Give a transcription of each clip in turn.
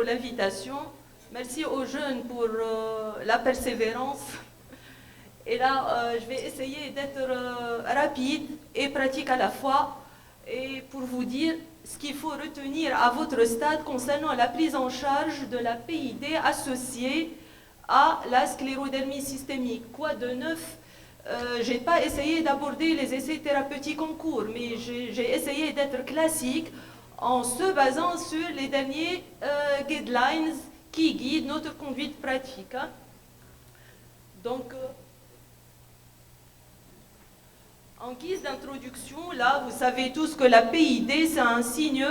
l'invitation. Merci aux jeunes pour la persévérance. Et là, je vais essayer d'être rapide et pratique à la fois. Et pour vous dire ce qu'il faut retenir à votre stade concernant la prise en charge de la PID associée à la sclérodermie systémique. Quoi de neuf? Je n'ai pas essayé d'aborder les essais thérapeutiques en cours, mais j'ai essayé d'être classique en se basant sur les derniers guidelines qui guident notre conduite pratique. Hein. Donc, en guise d'introduction, là, vous savez tous que la PID, c'est un signe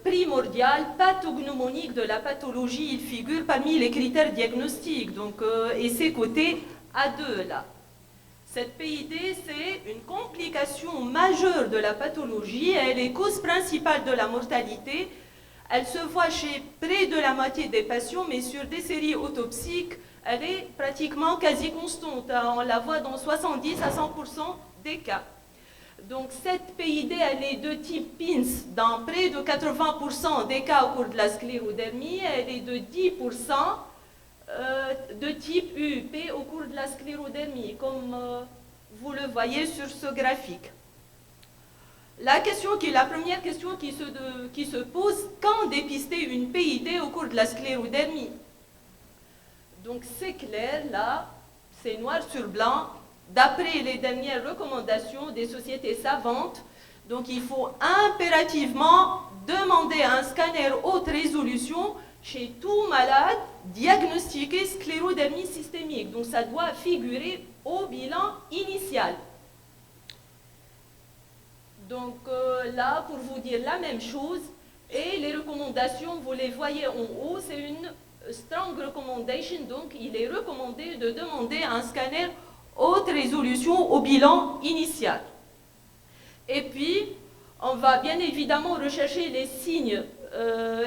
primordial, pathognomonique de la pathologie. Il figure parmi les critères diagnostiques, donc, et c'est coté A2, là. Cette PID, c'est une complication majeure de la pathologie. Elle est cause principale de la mortalité. Elle se voit chez près de la moitié des patients, mais sur des séries autopsiques, elle est pratiquement quasi constante. On la voit dans 70 à 100% des cas. Donc cette PID, elle est de type PINS dans près de 80% des cas au cours de la sclérodermie. Elle est de 10% de type UUP au cours de la sclérodermie, comme vous le voyez sur ce graphique. La première question qui se pose, quand dépister une PID au cours de la sclérodermie? Donc c'est clair, là, c'est noir sur blanc, d'après les dernières recommandations des sociétés savantes. Donc il faut impérativement demander un scanner haute résolution chez tout malade diagnostiqué sclérodermie systémique. Donc ça doit figurer au bilan initial. Donc là, pour vous dire la même chose, et les recommandations, vous les voyez en haut, c'est une strong recommendation, donc il est recommandé de demander un scanner haute résolution au bilan initial. Et puis, on va bien évidemment rechercher les signes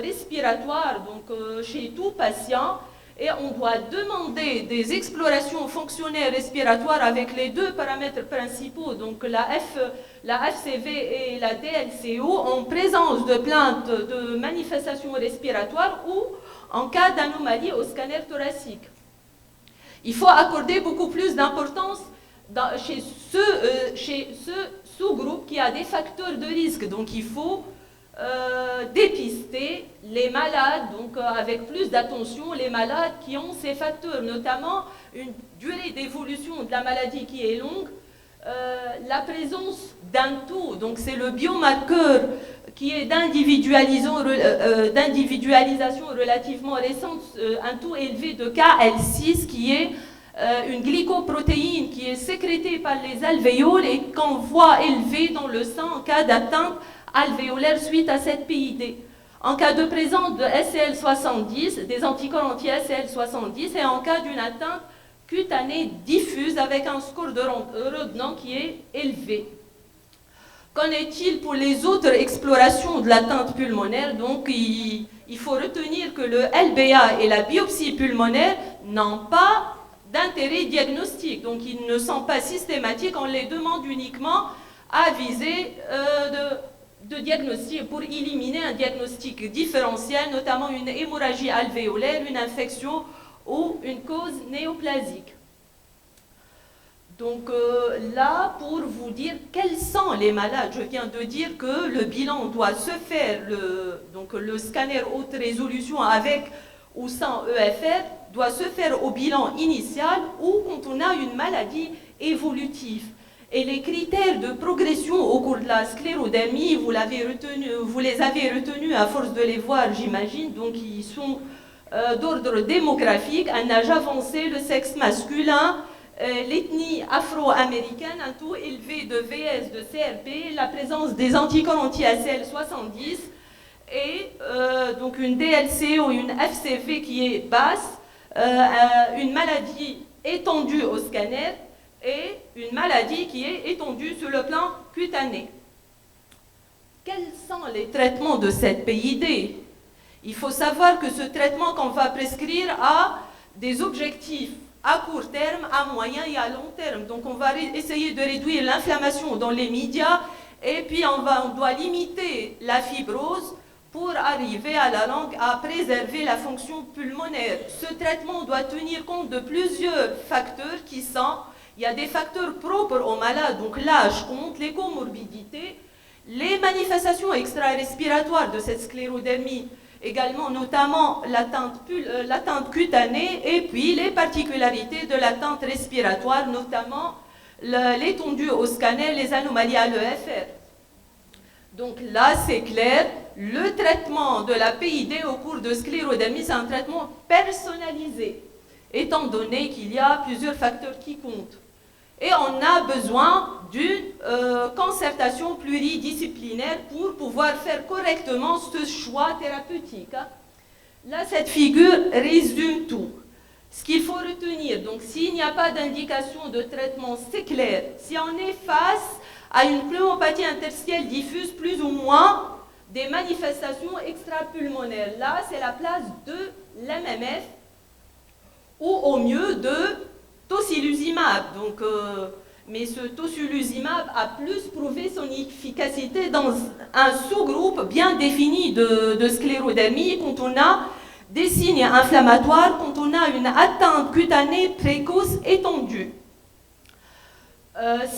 respiratoires donc, chez tout patient, et on doit demander des explorations fonctionnelles respiratoires avec les deux paramètres principaux, donc la FCV et la DLCO, en présence de plaintes de manifestations respiratoires ou en cas d'anomalie au scanner thoracique. Il faut accorder beaucoup plus d'importance chez ce sous-groupe qui a des facteurs de risque. Donc il faut dépister les malades, donc avec plus d'attention, les malades qui ont ces facteurs, notamment une durée d'évolution de la maladie qui est longue, la présence d'un taux, donc c'est le biomarqueur qui est d'individualisation relativement récente, un taux élevé de KL6 qui est une glycoprotéine qui est sécrétée par les alvéoles et qu'on voit élevée dans le sang en cas d'atteinte alvéolaire suite à cette PID. En cas de présence de SCL70, des anticorps anti-SCL70 et en cas d'une atteinte cutanée diffuse avec un score de Rodnan qui est élevé. Qu'en est-il pour les autres explorations de l'atteinte pulmonaire? Donc, il faut retenir que le LBA et la biopsie pulmonaire n'ont pas d'intérêt diagnostique. Donc, ils ne sont pas systématiques. On les demande uniquement à viser de diagnostic pour éliminer un diagnostic différentiel, notamment une hémorragie alvéolaire, une infection ou une cause néoplasique. Donc là, pour vous dire quels sont les malades, je viens de dire que le bilan doit se faire, donc le scanner haute résolution avec ou sans EFR doit se faire au bilan initial ou quand on a une maladie évolutive. Et les critères de progression au cours de la sclérodermie, vous les avez retenus à force de les voir, j'imagine, donc ils sont d'ordre démographique, un âge avancé, le sexe masculin, l'ethnie afro-américaine, un taux élevé de VS, de CRP, la présence des anticorps anti-ACL70 et donc une DLC ou une FCV qui est basse, une maladie étendue au scanner et une maladie qui est étendue sur le plan cutané. Quels sont les traitements de cette PID? Il faut savoir que ce traitement qu'on va prescrire a des objectifs à court terme, à moyen et à long terme. Donc on va essayer de réduire l'inflammation dans les médias et puis on doit limiter la fibrose pour arriver à la langue à préserver la fonction pulmonaire. Ce traitement doit tenir compte de plusieurs facteurs qui sont, il y a des facteurs propres aux malades, donc l'âge compte, les comorbidités, les manifestations extra-respiratoires de cette sclérodermie, également notamment l'atteinte cutanée, et puis les particularités de l'atteinte respiratoire, notamment l'étendue au scanner, les anomalies à l'EFR. Donc là, c'est clair, le traitement de la PID au cours de sclérodermie, c'est un traitement personnalisé, étant donné qu'il y a plusieurs facteurs qui comptent. Et on a besoin d'une concertation pluridisciplinaire pour pouvoir faire correctement ce choix thérapeutique. Là, cette figure résume tout. Ce qu'il faut retenir, donc s'il n'y a pas d'indication de traitement, c'est clair. Si on est face à une pneumopathie interstitielle diffuse, plus ou moins des manifestations extrapulmonaires, là, c'est la place de l'MMF ou au mieux de tocilizumab. Donc, mais ce tocilizumab a plus prouvé son efficacité dans un sous-groupe bien défini de sclérodermie quand on a des signes inflammatoires, quand on a une atteinte cutanée précoce étendue.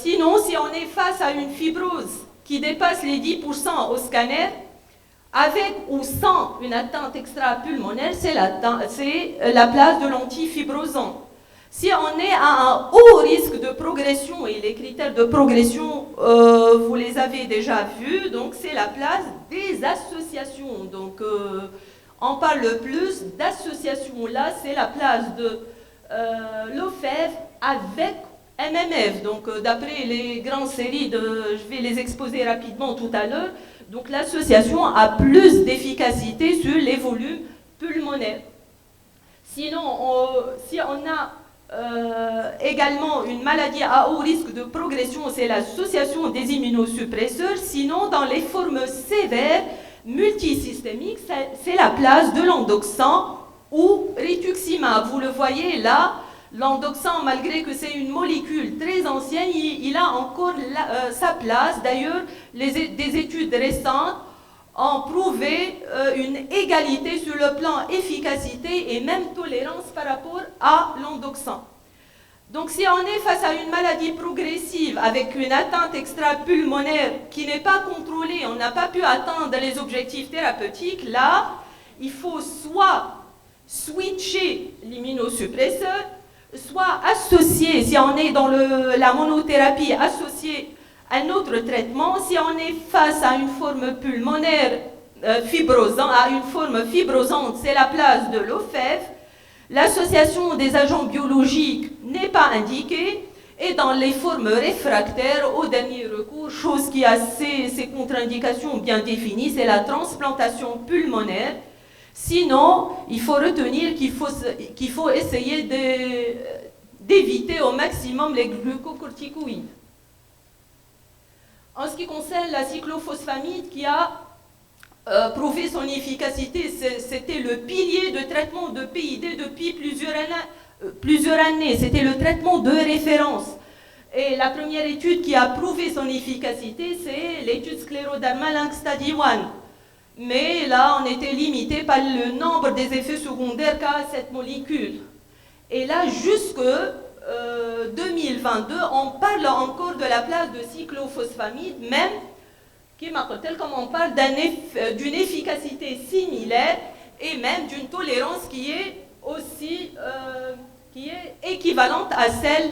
Sinon, si on est face à une fibrose qui dépasse les 10% au scanner, avec ou sans une atteinte extrapulmonaire, c'est la place de l'antifibrosant. Si on est à un haut risque de progression, et les critères de progression, vous les avez déjà vus, donc c'est la place des associations. Donc, on parle le plus d'associations. Là, c'est la place de l'OFEV avec MMF. Donc, d'après les grandes séries, je vais les exposer rapidement tout à l'heure, donc l'association a plus d'efficacité sur les volumes pulmonaires. Sinon, si on a également une maladie à haut risque de progression, c'est l'association des immunosuppresseurs. Sinon, dans les formes sévères, multisystémiques, c'est la place de l'endoxan ou rituximab. Vous le voyez là, l'endoxan, malgré que c'est une molécule très ancienne, il a encore sa place. D'ailleurs, des études récentes ont prouvé une égalité sur le plan efficacité et même tolérance par rapport à l'endoxan. Donc si on est face à une maladie progressive avec une atteinte extrapulmonaire qui n'est pas contrôlée, on n'a pas pu atteindre les objectifs thérapeutiques, là, il faut soit switcher l'immunosuppresseur, soit associer, si on est dans la monothérapie, associer un autre traitement. Si on est face à une forme pulmonaire fibrosante, à une forme fibrosante, c'est la place de l'OFEV. L'association des agents biologiques n'est pas indiquée. Et dans les formes réfractaires, au dernier recours, chose qui a ses contre-indications bien définies, c'est la transplantation pulmonaire. Sinon, il faut retenir qu'il faut essayer d'éviter au maximum les glucocorticoïdes. En ce qui concerne la cyclophosphamide qui a prouvé son efficacité, c'était le pilier de traitement de PID depuis plusieurs années. C'était le traitement de référence. Et la première étude qui a prouvé son efficacité, c'est l'étude scléroderma Lung Study 1. Mais là, on était limité par le nombre des effets secondaires qu'a cette molécule. Et là, jusque 2022, on parle encore de la place de cyclophosphamide, même comme on parle d'une efficacité similaire et même d'une tolérance qui est aussi équivalente à celle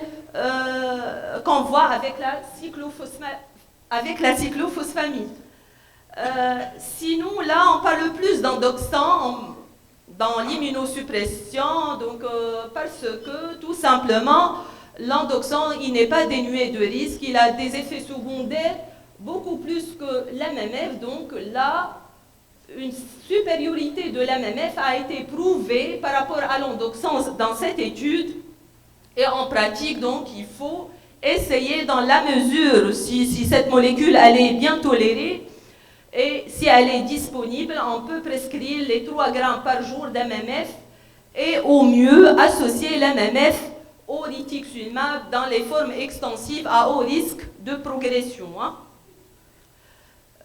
qu'on voit avec la cyclophosphamide. Sinon, là, on parle plus d'endoxan dans l'immunosuppression, donc parce que tout simplement, l'endoxan, il n'est pas dénué de risque, il a des effets secondaires beaucoup plus que l'MMF, donc là, une supériorité de l'MMF a été prouvée par rapport à l'endoxan dans cette étude, et en pratique, donc, il faut essayer dans la mesure, si cette molécule, elle est bien tolérée, et si elle est disponible, on peut prescrire les 3 grammes par jour d'MMF et au mieux associer l'MMF au rituximab dans les formes extensives à haut risque de progression.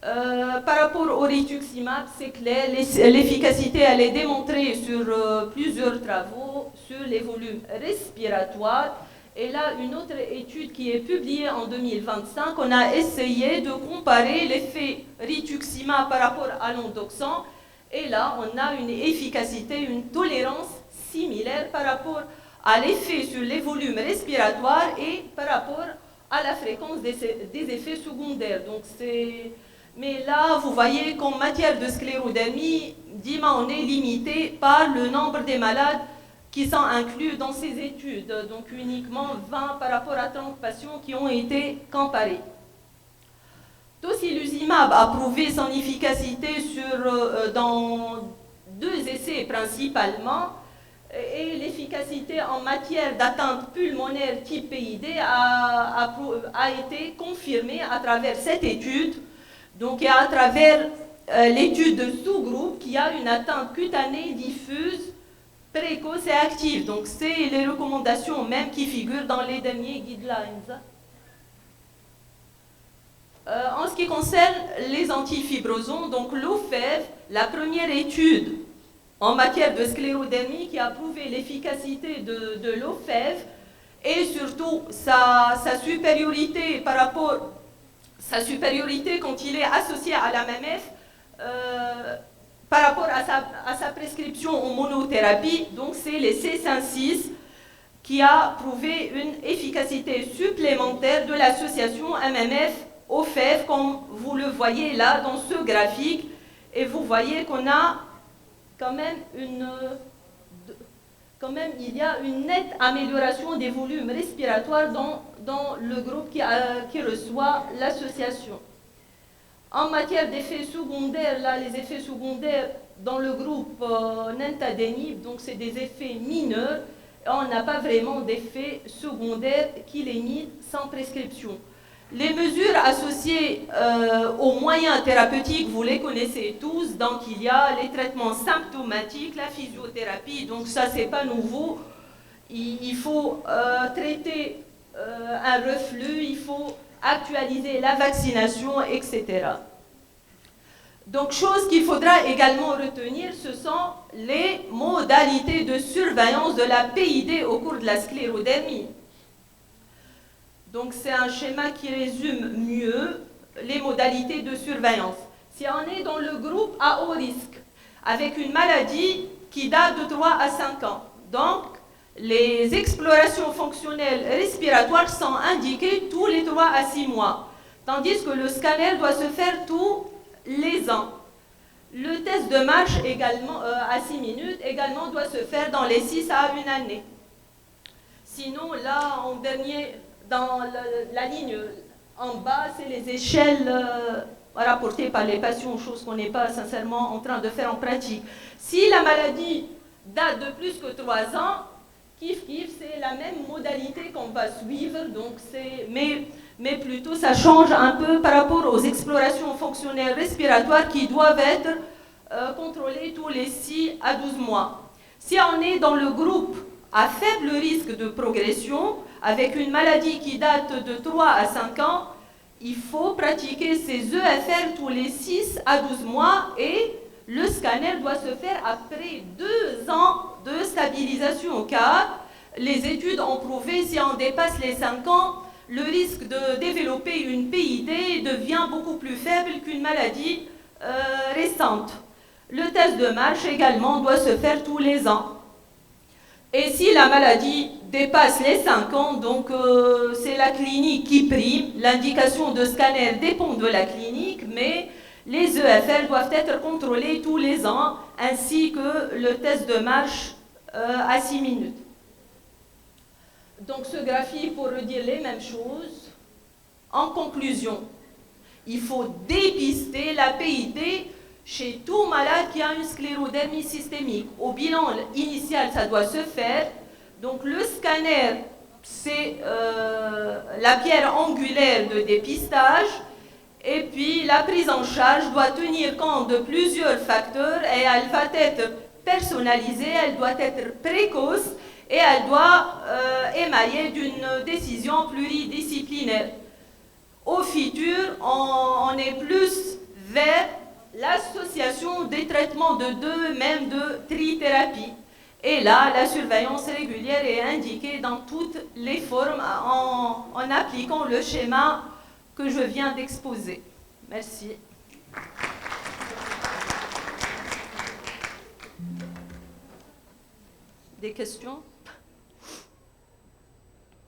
Par rapport au rituximab, c'est clair, l'efficacité elle est démontrée sur plusieurs travaux sur les volumes respiratoires. Et là, une autre étude qui est publiée en 2025, on a essayé de comparer l'effet rituximab par rapport à l'endoxan. Et là, on a une efficacité, une tolérance similaire par rapport à l'effet sur les volumes respiratoires et par rapport à la fréquence des effets secondaires. Donc mais là, vous voyez qu'en matière de sclérodermie, on est limité par le nombre des malades qui sont inclus dans ces études. Donc uniquement 20 par rapport à 30 patients qui ont été comparés. Tocilizumab a prouvé son efficacité dans 2 essais principalement, et l'efficacité en matière d'atteinte pulmonaire type PID a été confirmée à travers cette étude, donc et à travers l'étude de sous-groupe qui a une atteinte cutanée diffuse, précoce et active. Donc c'est les recommandations même qui figurent dans les derniers guidelines. En ce qui concerne les antifibrosants, donc l'OFEV, la première étude en matière de sclérodermie qui a prouvé l'efficacité de l'OFEV et surtout sa supériorité par rapport quand il est associé à la MMF par rapport à sa prescription en monothérapie. Donc c'est les C56 qui a prouvé une efficacité supplémentaire de l'association MMF-OFEV, comme vous le voyez là dans ce graphique, et vous voyez qu'on a quand même il y a une nette amélioration des volumes respiratoires dans le groupe qui reçoit l'association. En matière d'effets secondaires, là, les effets secondaires dans le groupe nintedanib, donc c'est des effets mineurs, et on n'a pas vraiment d'effets secondaires qui limitent sans prescription. Les mesures associées aux moyens thérapeutiques, vous les connaissez tous. Donc il y a les traitements symptomatiques, la physiothérapie, donc ça c'est pas nouveau. Il faut traiter un reflux, il faut actualiser la vaccination, etc. Donc chose qu'il faudra également retenir, ce sont les modalités de surveillance de la PID au cours de la sclérodermie. Donc c'est un schéma qui résume mieux les modalités de surveillance. Si on est dans le groupe à haut risque, avec une maladie qui date de 3 à 5 ans, donc les explorations fonctionnelles respiratoires sont indiquées tous les 3 à 6 mois, tandis que le scanner doit se faire tous les ans. Le test de marche également, à 6 minutes également doit se faire dans les 6 à 1 année. Sinon, là, en dernier... Dans la ligne en bas, c'est les échelles rapportées par les patients, chose qu'on n'est pas sincèrement en train de faire en pratique. Si la maladie date de plus que 3 ans, c'est la même modalité qu'on va suivre, donc mais plutôt ça change un peu par rapport aux explorations fonctionnelles respiratoires qui doivent être contrôlées tous les 6 à 12 mois. Si on est dans le groupe à faible risque de progression, avec une maladie qui date de 3 à 5 ans, il faut pratiquer ces EFR tous les 6 à 12 mois et le scanner doit se faire après 2 ans de stabilisation, car les études ont prouvé si on dépasse les 5 ans, le risque de développer une PID devient beaucoup plus faible qu'une maladie récente. Le test de marche également doit se faire tous les ans. Et si la maladie dépasse les 5 ans, donc c'est la clinique qui prime. L'indication de scanner dépend de la clinique, mais les EFR doivent être contrôlés tous les ans, ainsi que le test de marche à 6 minutes. Donc ce graphique pour redire les mêmes choses. En conclusion, il faut dépister la PID chez tout malade qui a une sclérodermie systémique. Au bilan initial, ça doit se faire. Donc le scanner, c'est la pierre angulaire de dépistage. Et puis la prise en charge doit tenir compte de plusieurs facteurs et elle va être personnalisée, elle doit être précoce et elle doit émailler d'une décision pluridisciplinaire. Au futur, on est plus vers l'association des traitements de 2, même de trithérapie. Et là, la surveillance régulière est indiquée dans toutes les formes en appliquant le schéma que je viens d'exposer. Merci. Des questions ?